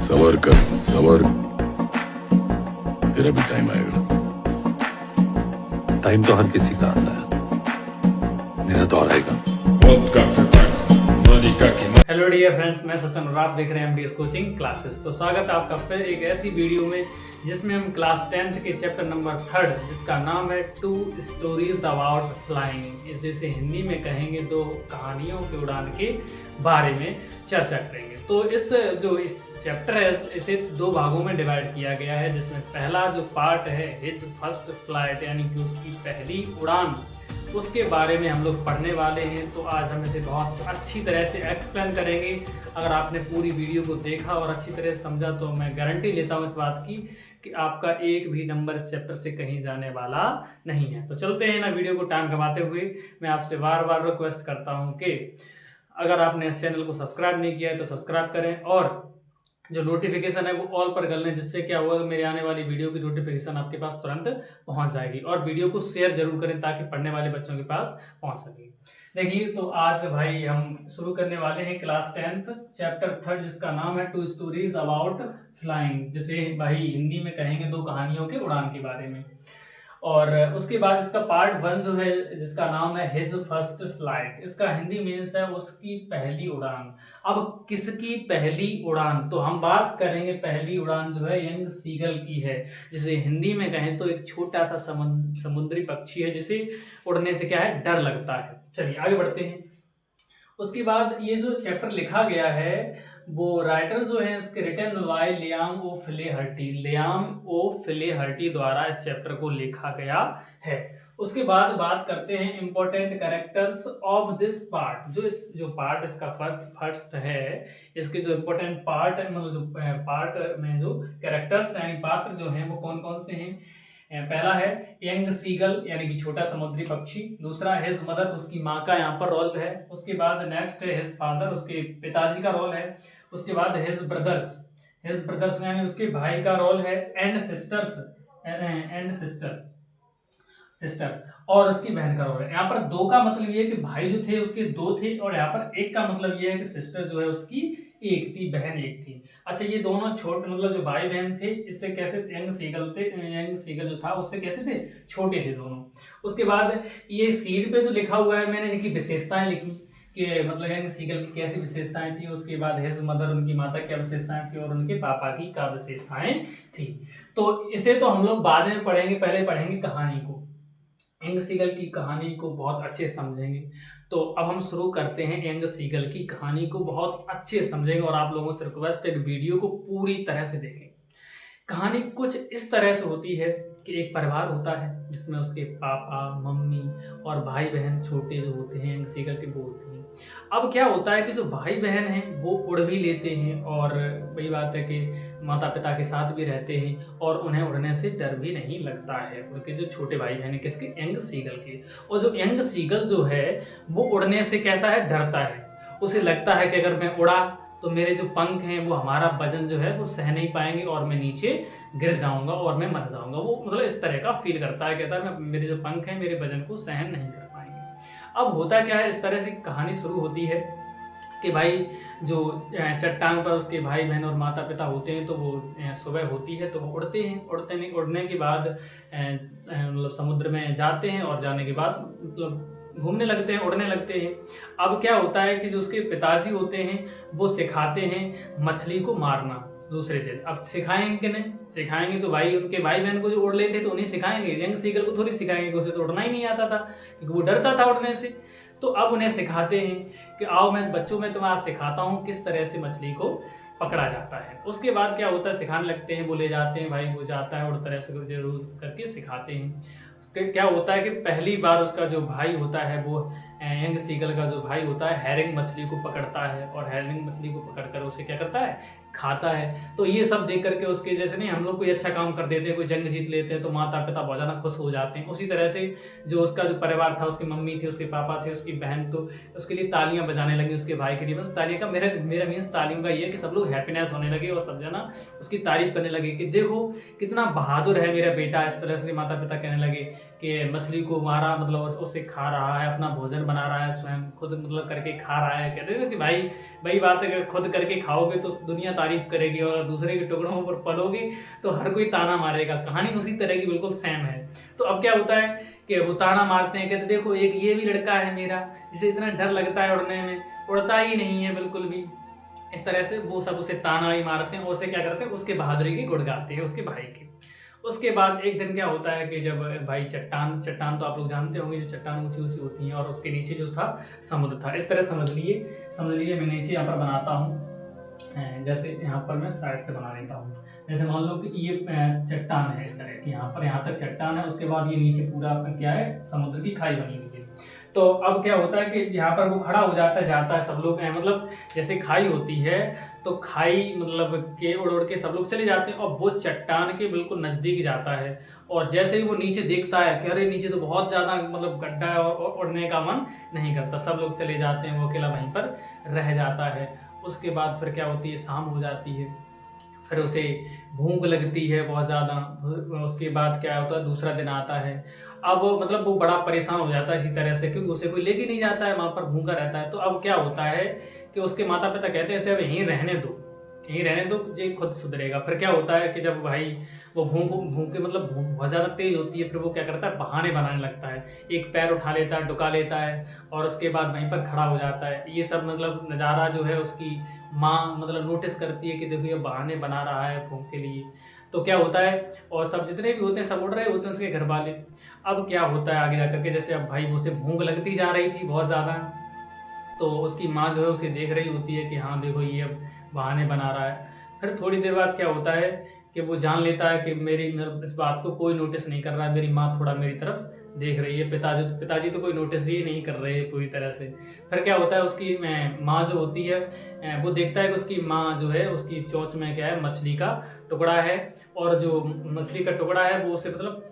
सबर कर सबर, तेरा भी टाइम आएगा। टाइम तो हर किसी का आता है, मेरा तो आएगा। हेलो डियर फ्रेंड्स, मैं सचिन और आप देख रहे हैं एमडीएस कोचिंग क्लासेस। तो स्वागत है आपका फिर एक ऐसी वीडियो में जिसमें हम क्लास 10th के चैप्टर नंबर 3 जिसका नाम है 2 स्टोरीज अबाउट फ्लाइंग, इसे हिंदी में कहेंगे 2 कहानियों के उड़ान के बारे में चर्चा करेंगे। तो इस चैप्टर है इसे 2 भागों में डिवाइड किया गया है, जिसमें पहला जो पार्ट है हिज फर्स्ट फ्लाइट यानी कि उसकी पहली उड़ान, उसके बारे में हम लोग पढ़ने वाले हैं। तो आज हम इसे बहुत अच्छी तरह से एक्सप्लेन करेंगे। अगर आपने पूरी वीडियो को देखा और अच्छी तरह से समझा तो मैं गारंटी लेता हूँ इस बात की कि आपका एक भी नंबर इस चैप्टर से कहीं जाने वाला नहीं है। तो चलते हैं ना, वीडियो को टाइम गंवाते हुए मैं आपसे बार बार रिक्वेस्ट करता हूँ कि अगर आपने इस चैनल को सब्सक्राइब नहीं किया है तो सब्सक्राइब करें और जो नोटिफिकेशन है वो ऑल पर कर लें, जिससे क्या होगा मेरे आने वाली वीडियो की नोटिफिकेशन आपके पास तुरंत पहुंच जाएगी। और वीडियो को शेयर जरूर करें ताकि पढ़ने वाले बच्चों के पास पहुंच सके। देखिए, तो आज भाई हम शुरू करने वाले हैं क्लास 10th चैप्टर 3 जिसका नाम है 2 स्टोरीज अबाउट फ्लाइंग, जिसे भाई हिंदी में कहेंगे 2 कहानियों के उड़ान के बारे में। और उसके बाद इसका पार्ट 1 जो है जिसका नाम है हिज फर्स्ट फ्लाइट, इसका हिंदी मीन्स है उसकी पहली उड़ान। अब किसकी पहली उड़ान, तो हम बात करेंगे पहली उड़ान जो है यंग सीगल की है, जिसे हिंदी में कहें तो एक छोटा सा समुद्री पक्षी है जिसे उड़ने से क्या है डर लगता है। चलिए आगे बढ़ते हैं। उसके बाद ये जो चैप्टर लिखा गया है वो राइटर जो है इसके रिटन बाय लियाम ओ फिलेहर्टी द्वारा इस चैप्टर को लिखा गया है। उसके बाद बात करते हैं important characters of this part. जो पार्ट इसका फर्स्ट है, इसके जो इंपॉर्टेंट पार्ट है, मतलब जो पार्ट में जो कैरेक्टर्स यानी पात्र जो हैं वो कौन कौन से हैं। पहला है यंग सीगल यानी कि छोटा समुद्री पक्षी। दूसरा हिज मदर, उसकी माँ का यहाँ पर रोल है। उसके बाद नेक्स्ट है हिज फादर, उसके पिताजी का रोल है। उसके बाद हिज ब्रदर्स यानी उसके भाई का रोल है। एंड सिस्टर और उसकी बहन का रोल है। यहाँ पर 2 का मतलब ये है कि भाई जो थे उसके 2 थे, और यहाँ पर 1 का मतलब ये है कि सिस्टर जो है उसकी 1 थी, बहन 1 थी। अच्छा, ये दोनों छोटे मतलब जो भाई बहन थे इससे कैसे यंग सीगल जो था उससे कैसे थे, छोटे थे दोनों। उसके बाद ये सीड पे जो लिखा हुआ है मैंने लिखी विशेषताएं लिखी कि मतलब यंग सीगल की कैसी विशेषताएं थी। उसके बाद हिज मदर, उनकी माता क्या विशेषताएं थी, और उनके पापा की क्या विशेषताएं थी। तो इसे तो हम लोग बाद में पढ़ेंगे, पहले पढ़ेंगे कहानी को, यंग सीगल की कहानी को बहुत अच्छे से समझेंगे। तो अब हम शुरू करते हैं यंग सीगल की कहानी को बहुत अच्छे से समझेंगे, और आप लोगों से रिक्वेस्ट है कि वीडियो को पूरी तरह से देखें। कहानी कुछ इस तरह से होती है कि एक परिवार होता है जिसमें उसके पापा, मम्मी और भाई बहन छोटे जो होते हैं यंग सीगल के वो होते हैं। अब क्या होता है कि जो भाई बहन हैं वो उड़ भी लेते हैं, और वही बात है कि माता पिता के साथ भी रहते हैं, और उन्हें उड़ने से डर भी नहीं लगता है। उनके जो छोटे भाई बहन है किसके, यंग सीगल के। और जो यंग सीगल जो है वो उड़ने से कैसा है, डरता है। उसे लगता है कि अगर मैं उड़ा तो मेरे जो पंख हैं वो हमारा वजन जो है वो सह नहीं पाएंगे और मैं नीचे गिर जाऊंगा और मैं मर जाऊंगा। वो मतलब इस तरह का फील करता है, कहता है मैं मेरे जो पंख हैं मेरे वजन को सहन नहीं कर पाएंगे। अब होता क्या है, इस तरह से कहानी शुरू होती है कि भाई जो चट्टान पर उसके भाई बहन और माता पिता होते हैं, तो वो सुबह होती है तो वो उड़ते हैं। उड़ने के बाद मतलब समुद्र में जाते हैं, और जाने के बाद मतलब घूमने लगते हैं, उड़ने लगते हैं। अब क्या होता है कि जो उसके पिताजी होते हैं वो सिखाते हैं मछली को मारना दूसरे दिन। अब सिखाएंगे कि नहीं सिखाएंगे, तो भाई उनके भाई बहन को जो उड़ लेते तो उन्हें सिखाएंगे, यंग सीगल को थोड़ी सिखाएंगे, उसे तो उड़ना ही नहीं आता था क्योंकि वो डरता था उड़ने से। तो अब उन्हें सिखाते हैं कि आओ मैं बच्चों में तुम्हें आज सिखाता हूँ किस तरह से मछली को पकड़ा जाता है। उसके बाद क्या होता है, सिखाने लगते हैं, वो ले जाते हैं, भाई वो जाता है और तरह से जरूर करके सिखाते हैं। क्या होता है कि पहली बार उसका जो भाई होता है वो यंग सीगल का जो भाई होता है हैरिंग मछली को पकड़ता है, और हैरिंग मछली को पकड़कर उसे क्या करता है, खाता है। तो ये सब देख करके उसके जैसे नहीं हम लोग कोई अच्छा काम कर देते हैं, कोई जंग जीत लेते हैं तो माता पिता बहुत ज़्यादा खुश हो जाते हैं। उसी तरह से जो उसका जो परिवार था, उसकी मम्मी थी, उसके पापा थे, उसकी बहन, तो उसके लिए तालियां बजाने लगी उसके भाई के लिए। मतलब तालियां का मेरा मीन्स तालियों का ये है कि सब लोग हैप्पीनेस होने लगे और सब जना उसकी तारीफ करने लगे कि देखो कितना बहादुर है मेरा बेटा। इस तरह से माता पिता कहने लगे कि मछली को मारा, मतलब उसे खा रहा है, अपना भोजन बना रहा है, स्वयं खुद मतलब करके खा रहा है। कहते हैं ना कि भाई वही बात है कि खुद करके खाओगे तो दुनिया तारीफ करेगी, और दूसरे के टुकड़ों पर पलोगे तो हर कोई ताना मारेगा। कहानी उसी तरह की बिल्कुल सेम है। तो अब क्या होता है कि वो ताना मारते हैं, कहते देखो एक ये भी लड़का है मेरा जिसे इतना डर लगता है उड़ने में, उड़ता ही नहीं है बिल्कुल भी। इस तरह से वो सब उसे ताना ही मारते हैं और उसे क्या करते हैं, उसके बहादुरी की गुण गाते हैं, उसके भाई की। उसके बाद एक दिन क्या होता है कि जब भाई चट्टान चट्टान तो आप लोग जानते होंगे, जो चट्टान ऊंची ऊंची होती हैं, और उसके नीचे जो था समुद्र था। इस तरह समझ लिए मैं नीचे यहाँ पर बनाता हूँ, जैसे यहाँ पर मैं साइड से बना लेता हूँ। जैसे मान लो कि ये चट्टान है इस तरह की, यहाँ तक चट्टान है, उसके बाद ये नीचे पूरा क्या है, समुद्र की खाई बनी हुई है। तो अब क्या होता है कि यहाँ पर वो खड़ा हो जाता है सब लोग मतलब जैसे खाई होती है तो खाई मतलब के उड़ उड़ के सब लोग चले जाते हैं, और वो चट्टान के बिल्कुल नज़दीक जाता है। और जैसे ही वो नीचे देखता है कि अरे नीचे तो बहुत ज़्यादा मतलब गड्ढा है और उड़ने का मन नहीं करता, सब लोग चले जाते हैं, वो अकेला वहीं पर रह जाता है। उसके बाद फिर क्या होती है, शाम हो जाती है, फिर उसे भूख लगती है बहुत ज़्यादा। उसके बाद क्या होता है, दूसरा दिन आता है। अब मतलब वो बड़ा परेशान हो जाता है इसी तरह से, क्योंकि उसे कोई लेके नहीं जाता है, वहाँ पर भूखा रहता है। तो अब क्या होता है कि उसके माता पिता कहते हैं इसे अब यहीं रहने दो, ये खुद सुधरेगा। फिर क्या होता है कि जब भाई वो भूख के मतलब भूख बहुत ज़्यादा तेज होती है, फिर वो क्या करता है, बहाने बनाने लगता है। एक पैर उठा लेता है, डुका लेता है, और उसके बाद वहीं पर खड़ा हो जाता है। ये सब मतलब नज़ारा जो है उसकी माँ मतलब नोटिस करती है कि देखो ये बहाने बना रहा है भूख के लिए। तो क्या होता है, और सब जितने भी होते हैं सब उड़ रहे होते हैं उसके घर वाले। अब क्या होता है आगे जाकर के, जैसे अब भाई उसे भूख लगती जा रही थी बहुत ज़्यादा, तो उसकी माँ जो है उसे देख रही होती है कि हाँ देखो ये अब बहाने बना रहा है। फिर थोड़ी देर बाद क्या होता है कि वो जान लेता है कि मेरी मतलब इस बात को कोई नोटिस नहीं कर रहा है, मेरी माँ थोड़ा मेरी तरफ देख रही है, पिताजी तो कोई नोटिस ही नहीं कर रहे हैं पूरी तरह से। फिर क्या होता है, उसकी माँ जो होती है वो देखता है कि उसकी माँ जो है उसकी चोंच में क्या है, मछली का टुकड़ा है, और जो मछली का टुकड़ा है वो उसे मतलब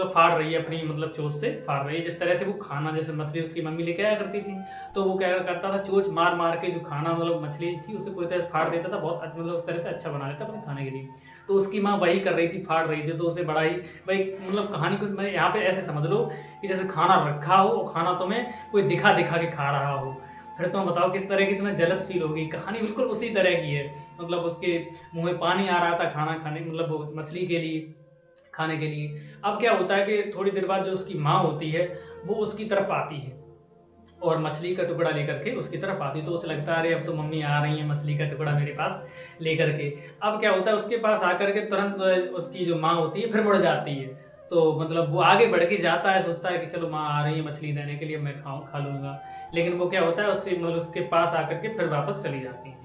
फाड़ रही है, अपनी मतलब चोंच से फाड़ रही है। जिस तरह से वो खाना, जैसे मछली उसकी मम्मी लेके आया करती थी, तो वो क्या करता था, चोंच मार मार के जो खाना मतलब मछली थी उसे पूरी तरह से फाड़ देता था, बहुत मतलब उस तरह से अच्छा बना लेता अपने खाने के लिए। तो उसकी माँ वही कर रही थी, फाड़ रही थी। तो उसे बड़ा ही भाई मतलब कहानी को मैं यहाँ पे ऐसे समझ लो कि जैसे खाना रखा हो और खाना तुम्हें कोई दिखा दिखा के खा रहा हो, फिर तुम बताओ किस तरह की तुम्हें जेलस फील होगी। कहानी बिल्कुल उसी तरह की है, मतलब उसके मुंह में पानी आ रहा था खाना खाने, मतलब वो मछली के लिए खाने के लिए। अब क्या होता है कि थोड़ी देर बाद जो उसकी माँ होती है वो उसकी तरफ आती है, और मछली का टुकड़ा लेकर के उसकी तरफ आती है। तो उसे लगता है अरे अब तो मम्मी आ रही है मछली का टुकड़ा मेरे पास लेकर के। अब क्या होता है, उसके पास आकर के तुरंत उसकी जो माँ होती है फिर मुड़ जाती है। तो मतलब वो आगे बढ़ के जाता है, सोचता है कि चलो माँ आ रही है मछली देने के लिए, मैं खा लूँगा। लेकिन वो क्या होता है, उससे मतलब उसके पास आकर के फिर वापस चली जाती है।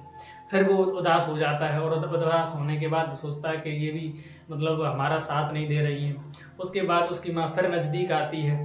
फिर वो उदास हो जाता है, और उदास होने के बाद सोचता है कि ये भी मतलब हमारा साथ नहीं दे रही है। उसके बाद उसकी माँ फिर नज़दीक आती है,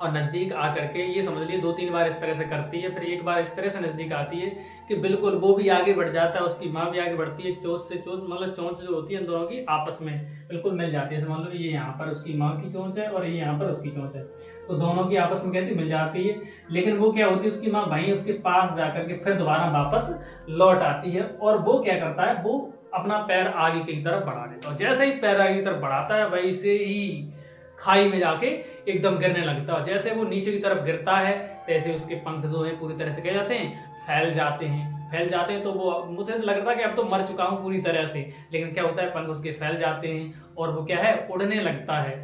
और नज़दीक आकर के ये समझ लिए 2-3 बार इस तरह से करती है, फिर एक बार इस तरह से नज़दीक आती है कि बिल्कुल वो भी आगे बढ़ जाता है, उसकी माँ भी आगे बढ़ती है, चोंच से चोंच मतलब चोंच जो होती है इन दोनों की आपस में बिल्कुल मिल जाती है। जैसे मान लो ये यहाँ पर उसकी माँ की चोंच है और ये यहाँ पर उसकी चोंच है, तो दोनों की आपस में कैसे मिल जाती है। लेकिन वो क्या होती है, उसकी माँ वहीं उसके पास जाकर के फिर दोबारा वापस लौट आती है, और वो क्या करता है, वो अपना पैर आगे की तरफ बढ़ा देता है। जैसे ही पैर आगे की तरफ बढ़ाता है वैसे ही खाई में जाके एकदम गिरने लगता है। जैसे वो नीचे की तरफ गिरता है तैसे उसके पंख जो है पूरी तरह से क्या जाते हैं, फैल जाते हैं। तो वो मुझे लग रहा था कि अब तो मर चुका हूँ पूरी तरह से, लेकिन क्या होता है, पंख उसके फैल जाते हैं और वो क्या है, उड़ने लगता है।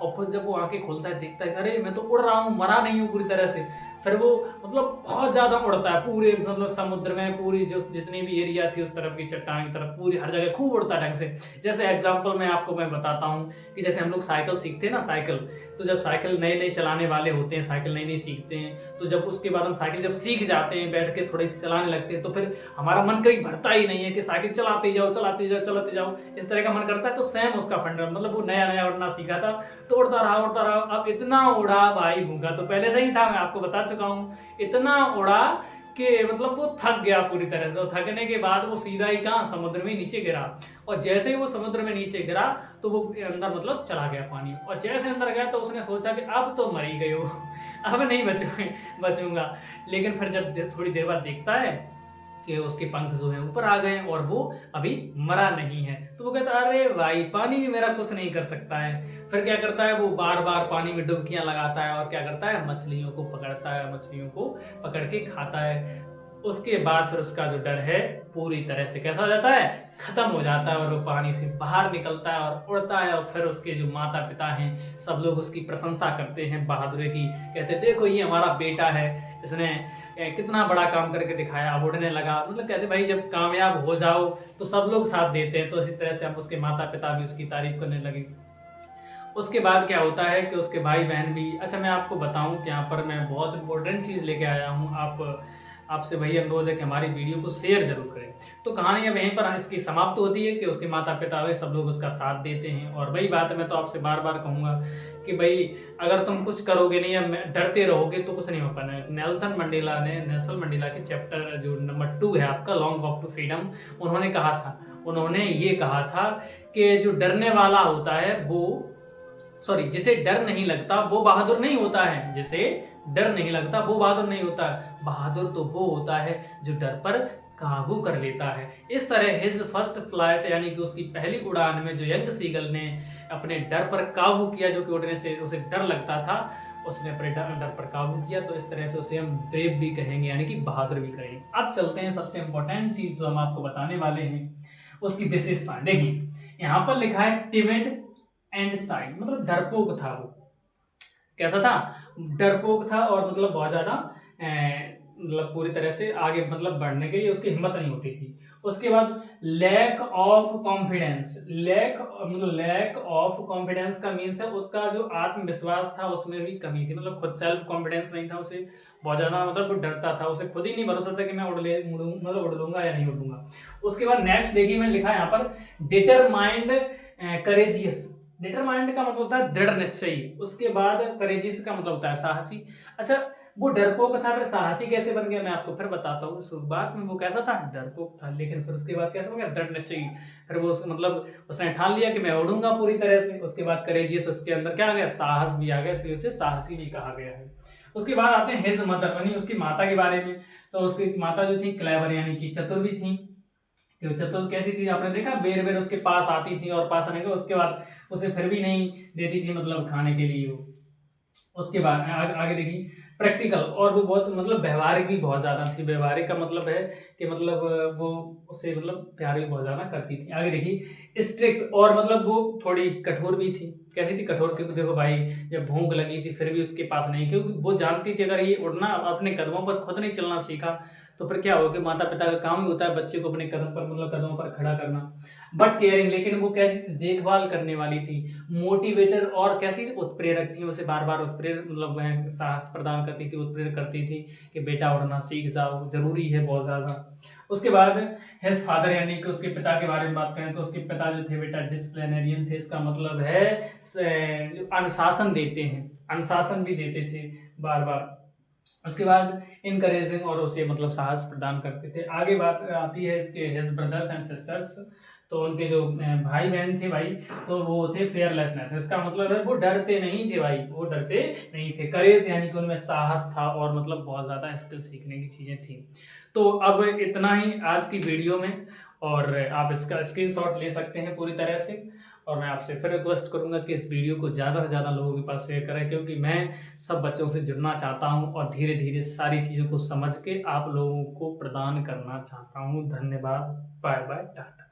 और फिर जब वो आंखें खोलता है देखता है अरे मैं तो उड़ रहा हूँ, मरा नहीं हूँ पूरी तरह से। फिर वो मतलब बहुत ज़्यादा उड़ता है पूरे मतलब समुद्र में, पूरी जो जितनी भी एरिया थी उस तरफ की चट्टान की तरफ, पूरी हर जगह खूब उड़ता है ढंग से। जैसे एग्जांपल मैं बताता हूँ कि जैसे हम लोग साइकिल सीखते हैं ना, साइकिल, तो जब साइकिल नए चलाने वाले होते हैं, साइकिल नई सीखते हैं, तो जब उसके बाद हम साइकिल जब सीख जाते हैं, बैठ के थोड़ी सी चलाने लगते हैं, तो फिर हमारा मन कहीं भरता ही नहीं है कि साइकिल चलाते जाओ, इस तरह का मन करता है। तो सेम उसका फंडा, मतलब वो नया उड़ना सीखा था तो उड़ता रहा। अब इतना उड़ा भाई, भूखा तो पहले से ही था, मैं आपको बता चुका हूँ, इतना उड़ा कि मतलब वो थक गया पूरी तरह से। और थकने के बाद वो सीधा ही कहाँ, समुद्र में नीचे गिरा। और जैसे ही वो समुद्र में नीचे गिरा तो वो अंदर मतलब चला गया पानी, और जैसे अंदर गया तो उसने सोचा कि अब तो मर ही गए हो अब नहीं बचूंगा। लेकिन फिर जब थोड़ी देर बाद देखता है कि उसके पंख जो है ऊपर आ गए और वो अभी मरा नहीं है। तो वो कहता है अरे भाई पानी भी मेरा कुछ नहीं कर सकता है। फिर क्या करता है वो बार बार पानी में डुबकियां लगाता है और क्या करता है मछलियों को पकड़ता है, मछलियों को पकड़ के खाता है। उसके बाद फिर उसका जो डर है पूरी तरह से कैसा हो जाता है, खत्म हो जाता है और वो पानी से बाहर निकलता है और उड़ता है। और फिर उसके जो माता पिता हैं सब लोग उसकी प्रशंसा करते हैं बहादुरी की, कहते हैं देखो ये हमारा बेटा है, इसने कितना बड़ा काम करके दिखाया, अब उड़ने लगा। मतलब कहते भाई जब कामयाब हो जाओ तो सब लोग साथ देते हैं। तो इसी तरह से हम उसके माता पिता भी उसकी तारीफ करने लगे। उसके बाद क्या होता है कि उसके भाई बहन भी, अच्छा मैं आपको बताऊं कि यहाँ पर मैं बहुत इंपॉर्टेंट चीज़ लेके आया हूँ। आपसे वही अनुरोध है कि हमारी वीडियो को शेयर जरूर करें। तो कहानी अब यहीं पर इसकी समाप्त होती है कि उसके माता पिता वे सब लोग उसका साथ देते हैं। और वही बात है, मैं तो आपसे बार बार कहूँगा कि भाई अगर तुम कुछ करोगे नहीं या डरते रहोगे तो कुछ नहीं हो पाना। नेल्सन मंडेला के चैप्टर जो नंबर 2 है आपका, लॉन्ग वॉक टू फ्रीडम, उन्होंने ये कहा था कि जो डरने वाला होता है जिसे डर नहीं लगता वो बहादुर नहीं होता है। जिसे डर नहीं लगता वो बहादुर नहीं होता है। बहादुर तो वो होता है जो डर पर काबू कर लेता है। इस तरह हिज फर्स्ट फ्लाइट यानी कि उसकी पहली उड़ान में जो यंग सीगल ने अपने डर पर काबू किया, जो कि उड़ने से उसे डर लगता था, उसने अपने डर पर काबू किया। तो इस तरह से उसे हम ब्रेव भी कहेंगे यानी कि बहादुर भी कहेंगे। अब चलते हैं सबसे इंपॉर्टेंट चीज जो हम आपको बताने वाले हैं उसकी विशेषता। देखिए यहाँ पर लिखा है टिमिड एंड शाई, मतलब डरपोक था वो। कैसा था, डरपोक था और मतलब बहुत ज्यादा मतलब पूरी तरह से आगे मतलब बढ़ने के लिए उसकी हिम्मत नहीं होती थी। उसके बाद लैक ऑफ कॉन्फिडेंस का मीन्स है उसका जो आत्मविश्वास था उसमें भी कमी थी। मतलब खुद सेल्फ कॉन्फिडेंस नहीं था उसे, बहुत ज्यादा मतलब वो डरता था, उसे खुद ही नहीं भरोसा था कि मैं उड़ लूंगा या नहीं उड़ लूंगा। उसके बाद नेक्स्ट देखिए मैं लिखा है यहाँ पर डिटरमाइंड करेजियस। डिटरमाइंड का मतलब होता है दृढ़ निश्चयी। उसके बाद करेजियस का मतलब होता है साहसी। अच्छा वो डरपोक था, फिर साहसी कैसे बन गया मैं आपको फिर बताता हूँ। शुरुआत में वो कैसा था, डरपोक था, लेकिन फिर उसके बाद कैसे हो गया, दृढ़ निश्चयी। फिर वो मतलब उसने ठान लिया कि मैं उड़ूंगा पूरी तरह से। उसके बाद करेजियस, उसके अंदर क्या आ गया, साहस भी आ गया, इसलिए उसे साहसी भी कहा गया है। उसके बाद आते हैं हिज मदर, यानी उसकी माता के बारे में। तो उसकी माता जो थी क्लेवर यानी कि चतुर भी थी। चतुर कैसी थी, आपने देखा बेर बेर उसके पास आती थी और पास आने के उसके बाद उसे फिर भी नहीं देती थी मतलब खाने के लिए वो। उसके बाद आगे देखिए प्रैक्टिकल, और वो बहुत मतलब व्यवहारिक भी बहुत ज्यादा थी। व्यवहारिक का मतलब है कि मतलब वो उसे मतलब प्यार भी बहुत ज्यादा करती थी। आगे देखिए स्ट्रिक्ट, और मतलब वो थोड़ी कठोर भी थी। कैसी थी, कठोर की, देखो भाई जब भूख लगी थी फिर भी उसके पास नहीं, क्योंकि वो जानती थी अगर ये उड़ना अपने कदमों पर खुद नहीं चलना सीखा तो फिर क्या होगा, माता पिता का काम ही होता है बच्चे को अपने कदम पर मतलब कदमों पर खड़ा करना। बट केयरिंग, लेकिन वो कैसी थी, देखभाल करने वाली थी। मोटिवेटर, और कैसी उत्प्रेरक थी, उसे बार बार उत्प्रेरक मतलब साहस प्रदान करती थी, उत्प्रेरक करती थी कि बेटा उड़ना सीख जाओ, जरूरी है बहुत ज्यादा। उसके बाद हिज फादर यानी कि उसके पिता के बारे में बात करें तो उसके पिता जो थे बेटा डिसिप्लिनरियन थे। इसका मतलब है अनुशासन देते हैं, अनुशासन भी देते थे बार बार। उसके बाद इनकरेजिंग, और उसे मतलब साहस प्रदान करते थे। आगे बात आती है इसके हिज ब्रदर्स एंड सिस्टर्स। तो उनके जो भाई बहन थे भाई, तो वो थे फेयरलेसनेस। इसका मतलब है वो डरते नहीं थे भाई, वो डरते नहीं थे। करेज यानी कि उनमें साहस था और मतलब बहुत ज़्यादा स्किल सीखने की चीज़ें थी। तो अब इतना ही आज की वीडियो में, और आप इसका स्क्रीनशॉट ले सकते हैं पूरी तरह से। और मैं आपसे फिर रिक्वेस्ट करूंगा कि इस वीडियो को ज़्यादा से ज़्यादा लोगों के पास शेयर करें, क्योंकि मैं सब बच्चों से जुड़ना चाहता हूं और धीरे धीरे सारी चीज़ों को समझ के आप लोगों को प्रदान करना चाहता हूं। धन्यवाद, बाय बाय, टाटा।